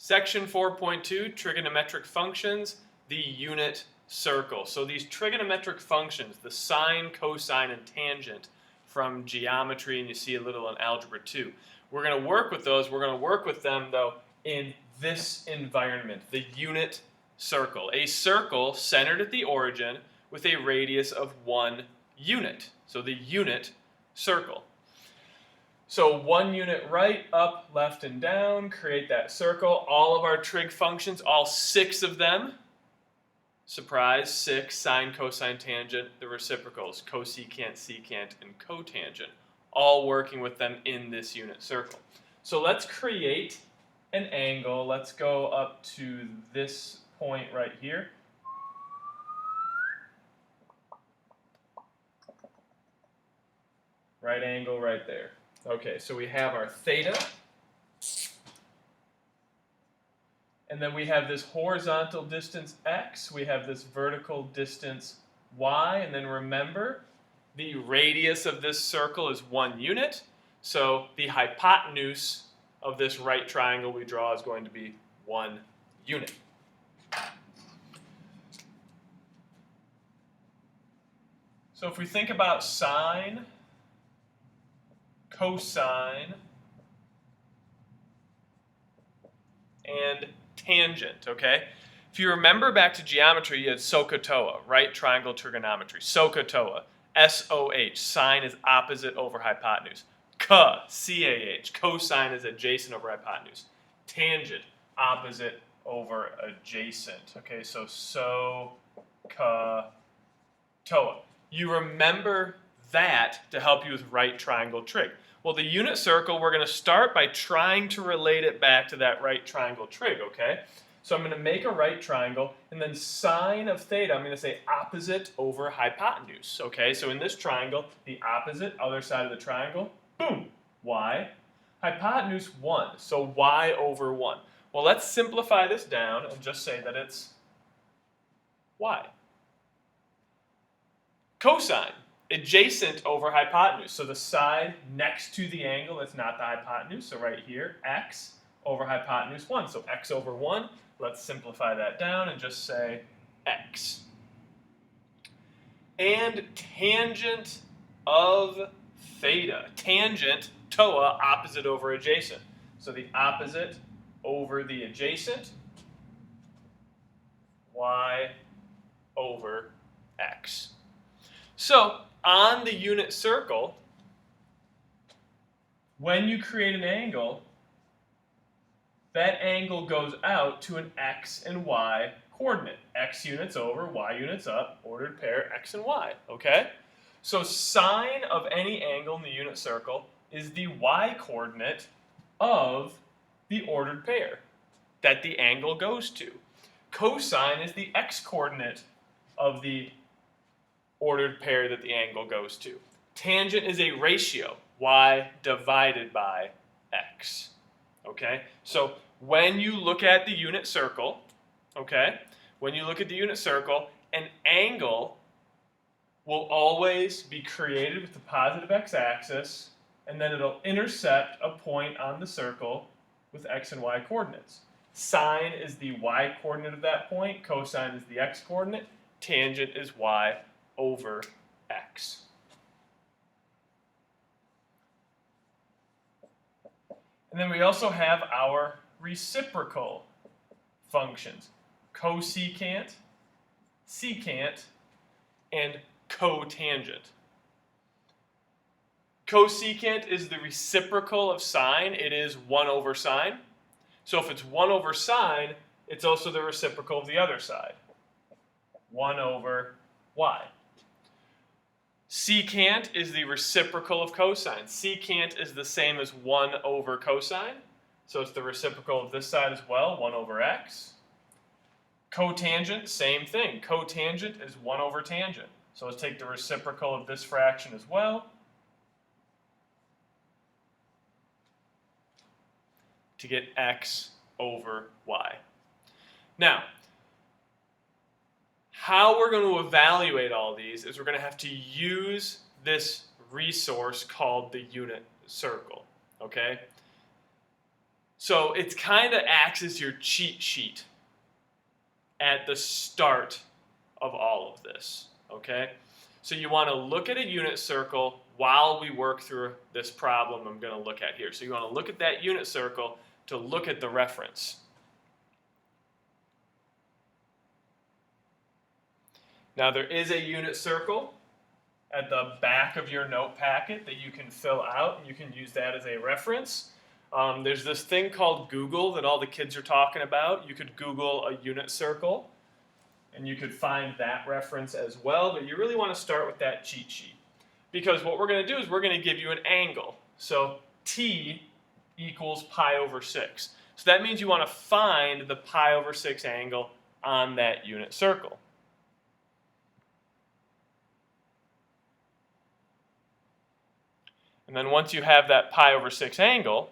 Section 4.2, trigonometric functions, the unit circle. So these trigonometric functions, the sine, cosine, and tangent from geometry, and you see a little in algebra 2. We're going to work with those. We're going to work with them, though, in this environment, the unit circle. A circle centered at the origin with a radius of 1 unit. So the unit circle. So 1 unit right, up, left, and down, create that circle. All of our trig functions, all 6 of them, surprise, 6, sine, cosine, tangent, the reciprocals, cosecant, secant, and cotangent, all working with them in this unit circle. So let's create an angle. Let's go up to this point right here. Right angle right there. Okay, so we have our theta, and then we have this horizontal distance x, we have this vertical distance y, and then remember, the radius of this circle is 1 unit, so the hypotenuse of this right triangle we draw is going to be 1 unit. So if we think about sine, cosine, and tangent, okay? If you remember back to geometry, you had SOHCAHTOA, right triangle trigonometry. SOHCAHTOA, S-O-H, sine is opposite over hypotenuse. C-A-H, cosine is adjacent over hypotenuse. Tangent, opposite over adjacent. Okay, so SOHCAHTOA. You remember that to help you with right triangle trig. Well, the unit circle, we're going to start by trying to relate it back to that right triangle trig, okay? So I'm going to make a right triangle, and then sine of theta, I'm going to say opposite over hypotenuse, okay? So in this triangle, the opposite, other side of the triangle, boom, y. Hypotenuse, 1, so y over 1. Well, let's simplify this down and just say that it's y. Cosine. Adjacent over hypotenuse. So the side next to the angle that's not the hypotenuse, so right here, x over hypotenuse 1. So x over 1, let's simplify that down and just say x. And tangent of theta. Tangent, TOA, opposite over adjacent. So the opposite over the adjacent, y over x. So, on the unit circle, when you create an angle, that angle goes out to an x and y coordinate. X units over, y units up, ordered pair x and y, okay? So sine of any angle in the unit circle is the y coordinate of the ordered pair that the angle goes to. Cosine is the x coordinate of the ordered pair that the angle goes to. Tangent is a ratio, y divided by x. Okay? So when you look at the unit circle, okay, when you look at the unit circle, an angle will always be created with the positive x-axis, and then it'll intercept a point on the circle with x and y coordinates. Sine is the y coordinate of that point, cosine is the x coordinate, tangent is y over x. And then we also have our reciprocal functions, cosecant, secant, and cotangent. Cosecant is the reciprocal of sine. It is 1 over sine. So if it's 1 over sine, it's also the reciprocal of the other side, 1 over y. Secant is the reciprocal of cosine. Secant is the same as 1 over cosine, so it's the reciprocal of this side as well, 1 over x. Cotangent, same thing. Cotangent is 1 over tangent. So let's take the reciprocal of this fraction as well. To get x over y. Now, how we're going to evaluate all these is we're going to have to use this resource called the unit circle, okay? So it kind of acts as your cheat sheet at the start of all of this, okay? So you want to look at a unit circle while we work through this problem I'm going to look at here. So you want to look at that unit circle to look at the reference. Now there is a unit circle at the back of your note packet that you can fill out, and you can use that as a reference. There's this thing called Google that all the kids are talking about. You could Google a unit circle, and you could find that reference as well, but you really want to start with that cheat sheet. Because what we're going to do is we're going to give you an angle. So t equals pi over 6. So that means you want to find the pi over 6 angle on that unit circle. And then once you have that pi over 6 angle,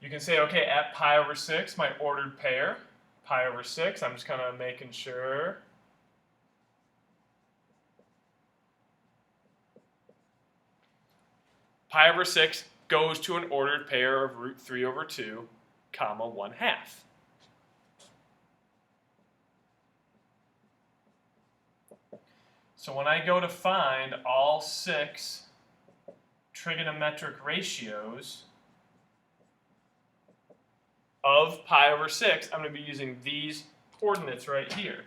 you can say, okay, at pi over 6, my ordered pair, pi over 6, I'm just kind of making sure. Pi over 6 goes to an ordered pair of root 3 over 2, comma 1/2. So when I go to find all 6 trigonometric ratios of pi over 6, I'm going to be using these coordinates right here.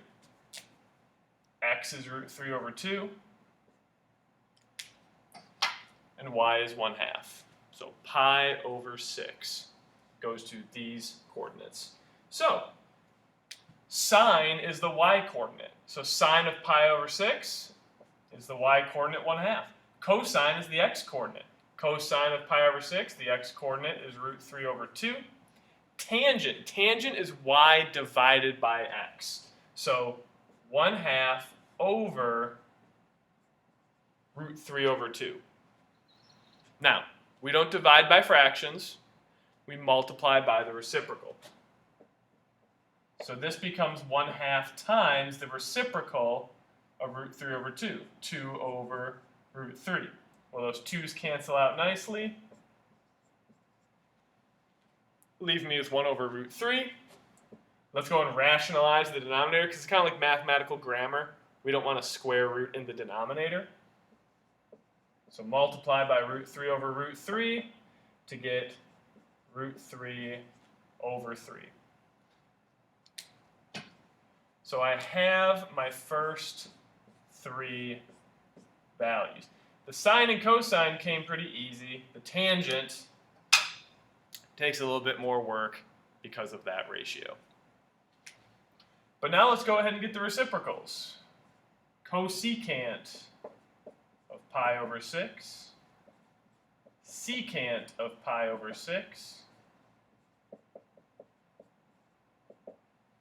X is root 3 over 2, and y is 1/2. So pi over 6 goes to these coordinates. So sine is the y coordinate. So sine of pi over 6 is the y coordinate 1/2. Cosine is the x coordinate. Cosine of pi over 6, the x coordinate is root 3 over 2. Tangent is y divided by x. So 1/2 over root 3 over 2. Now, we don't divide by fractions, we multiply by the reciprocal. So this becomes 1/2 times the reciprocal of root 3 over 2, 2 over root 3. Well, those 2's cancel out nicely. Leave me with 1 over root 3. Let's go and rationalize the denominator, because it's kind of like mathematical grammar. We don't want a square root in the denominator. So multiply by root 3 over root 3 to get root 3 over 3. So I have my first 3 values. The sine and cosine came pretty easy. The tangent takes a little bit more work because of that ratio. But now let's go ahead and get the reciprocals. Cosecant of pi over 6, secant of pi over 6,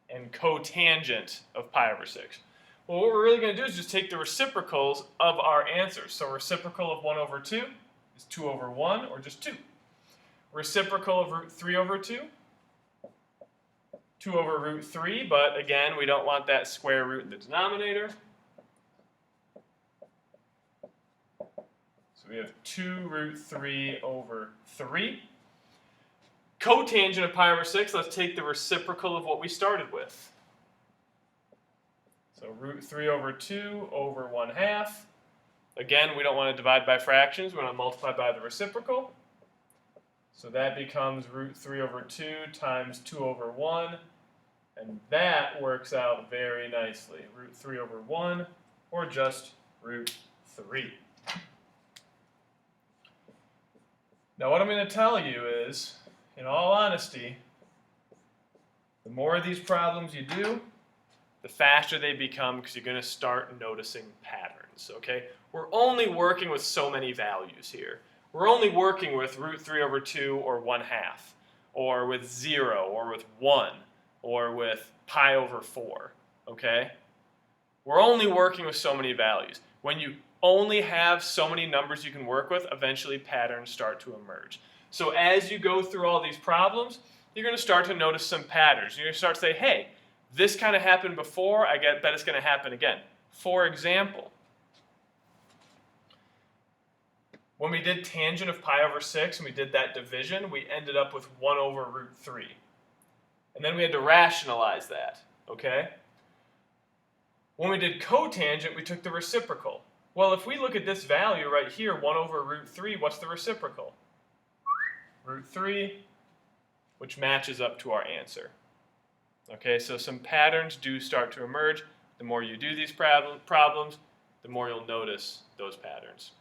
and cotangent of pi over 6. Well, what we're really going to do is just take the reciprocals of our answers. So reciprocal of 1 over 2 is 2 over 1, or just 2. Reciprocal of root 3 over 2, 2 over root 3, but again, we don't want that square root in the denominator. So we have 2 root 3 over 3. Cotangent of pi over 6, let's take the reciprocal of what we started with. So root 3 over 2 over 1/2. Again, we don't want to divide by fractions, we want to multiply by the reciprocal. So that becomes root 3 over 2 times 2 over 1, and that works out very nicely. Root 3 over 1, or just root 3. Now what I'm going to tell you is, in all honesty, the more of these problems you do, the faster they become, because you're going to start noticing patterns, okay? We're only working with so many values here. We're only working with root 3 over 2 or 1/2, or with 0, or with 1, or with pi over 4, okay? We're only working with so many values. When you only have so many numbers you can work with, eventually patterns start to emerge. So as you go through all these problems, you're going to start to notice some patterns. You're going to start to say, hey, this kind of happened before, I bet it's going to happen again. For example, When we did tangent of pi over 6 and we did that division, we ended up with 1 over root 3. And then we had to rationalize that, okay? When we did cotangent, we took the reciprocal. Well, if we look at this value right here, 1 over root 3, what's the reciprocal? Root 3, which matches up to our answer. Okay, so some patterns do start to emerge. The more you do these problems, the more you'll notice those patterns.